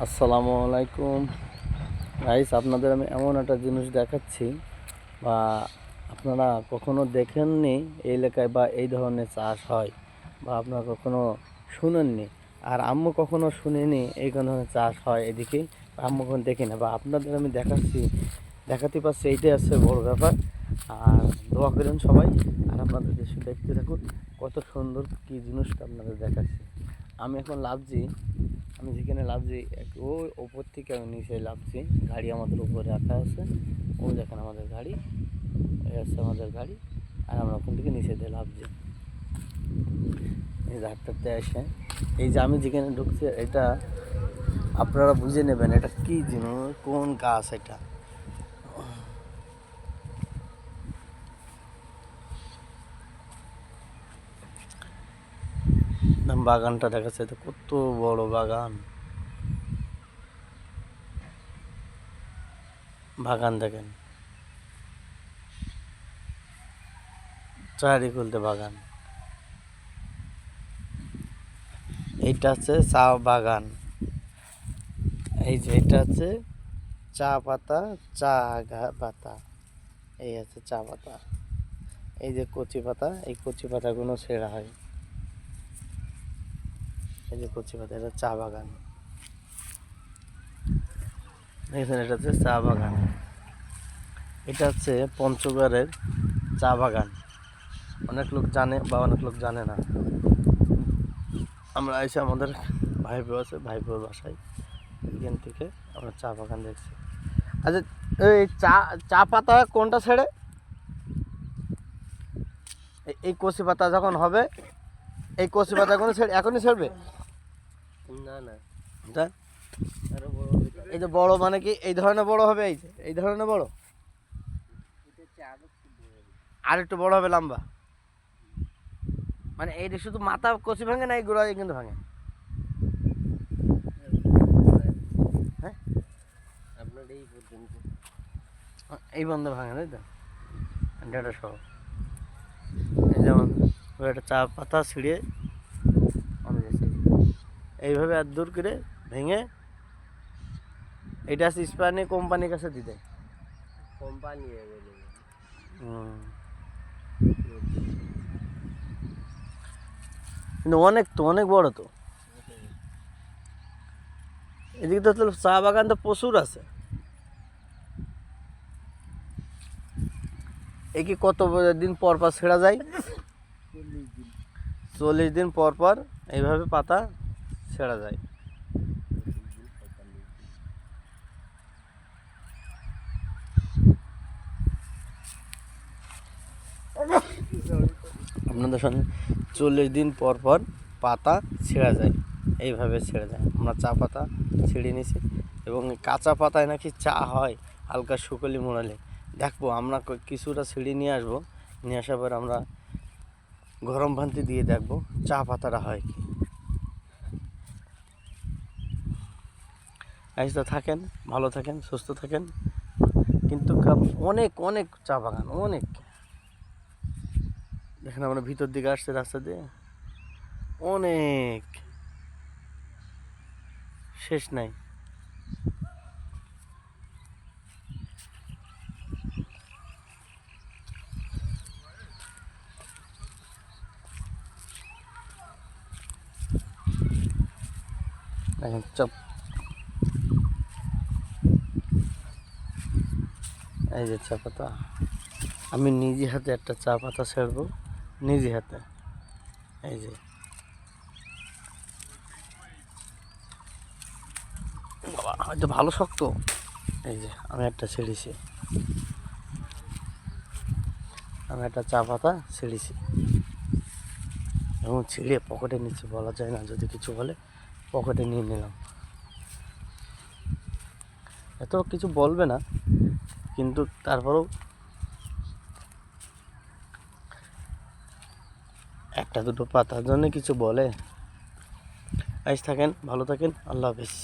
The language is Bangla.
আসসালামু আলাইকুম গাইস, আপনাদের আমি এমন একটা জিনিস দেখাচ্ছি বা আপনারা কখনো দেখেননি এই এলাকায় বা এই ধরনের চাষ হয় বা আপনারা কখনো শুনেননি। আর আম্মু কখনো শুনিনি এই ধরনের চাষ হয় এদিকে, আম্মু কখনো দেখি না বা আপনাদের আমি দেখাতে পারছি, এইটাই আছে বড় ব্যাপার। আর দোয়া করেন সবাই, আর আপনাদের দেশে দেখতে থাকুন কত সুন্দর কী জিনিসটা আপনাদের দেখাচ্ছি। আমি এখন লাভছি, আমি যেখানে লাভছি ওই ওপর থেকে আমি নিচে লাভছি। গাড়ি আমাদের উপরে রাখা আছে, ওই দেখেন আমাদের গাড়ি, এই আছে আমাদের গাড়ি, আর আমরা ওখান থেকে নিচে দিয়ে লাভছি। এই ধারটাতে এসে এই যে আমি যেখানে ঢুকছি, এটা আপনারা বুঝে নেবেন এটা কী জিনিস, কোন গাছ এটা। বাগানটা দেখাচ্ছে, এটা কত বড় বাগান, বাগান দেখেন চারিকুলতে বাগান। এইটা হচ্ছে চা বাগান, এই যে এটা হচ্ছে চা পাতা, চা পাতা, এই আছে চা পাতা, এই যে কচি পাতা, এই কচি পাতাগুলো ছেঁড়া হয়, এই যে কচি পাতা, এটা চা বাগান। দেখছেন, এটা হচ্ছে চা বাগান, এটা হচ্ছে পঞ্চগড়ের চা বাগান। অনেক লোক জানে বা অনেক লোক জানে না। আমরা এসে আমাদের ভাইপো আছে, ভাইপোর বাসায়, এখান থেকে আমরা চা বাগান দেখছি। আচ্ছা, এই চা পাতা কোনটা ছেড়ে? এই কচি পাতা যখন হবে, এই কচি পাতাগুলো এখনই ছেড়বে না? না, এই যে বড় মানে কি এই ধরনের বড় হবে? এই ধরনের বড়, আর একটু বড় হবে লম্বা, মানে এইটা শুধু মাথা কচি ভাঙে না, এই গোড়া কিন্তু ভাঙে? হ্যাঁ, আপনার এই পর্যন্ত এই বন্ধ ভাঙে, তাই তো? ডেটা সহ যেমন একটা চা পাতা ছিঁড়ে এইভাবে আর দূর করে ভেঙে, এটা আছে স্পানি কোম্পানির কাছে দিতে, কোম্পানি কিন্তু অনেক বড় তো। এদিকে তো চা বাগান তো প্রচুর আছে। এ কি কত দিন পর পর ছেঁড়া যায়? 40 দিন পর পর এইভাবে পাতা ছেঁড়া যায়। আপনাদের সঙ্গে 40 দিন পর পর পাতা ছেঁড়া যায়, এইভাবে ছেড়ে যায়। আমরা চা পাতা ছিঁড়ে নিছি, এবং কাঁচা পাতায় নাকি চা হয় হালকা শুকলি মোড়ালে। দেখবো আমরা কিছুটা ছিঁড়ে নিয়ে আসবো, নিয়ে আসার পর আমরা গরম ভান্তি দিয়ে দেখবো চা পাতাটা হয় কি। আইসা থাকেন, ভালো থাকেন, সুস্থ থাকেন। কিন্তু অনেক চা বাগান, অনেক। দেখেন আমরা ভিতর দিকে আসছে রাস্তা দিয়ে, অনেক, শেষ নাই। দেখেন চপ, এই যে চা পাতা, আমি নিজে হাতে একটা চা পাতা ছেড়বো, নিজে হাতে। এই যে বাবা, হয়তো ভালো শক্ত। এই যে আমি একটা ছেড়েছি, আমি একটা চা পাতা ছেড়েছি, এবং ছিঁড়ে পকেটে নিচ্ছি, বলা যায় না, যদি কিছু বলে পকেটে নিয়ে নিলাম। এত কিছু বলবে না, কিন্তু তারপরেও একটা দুটো পাতার জন্য কিছু বলে। আইস থাকেন, ভালো থাকেন, আল্লাহ হাফিজ।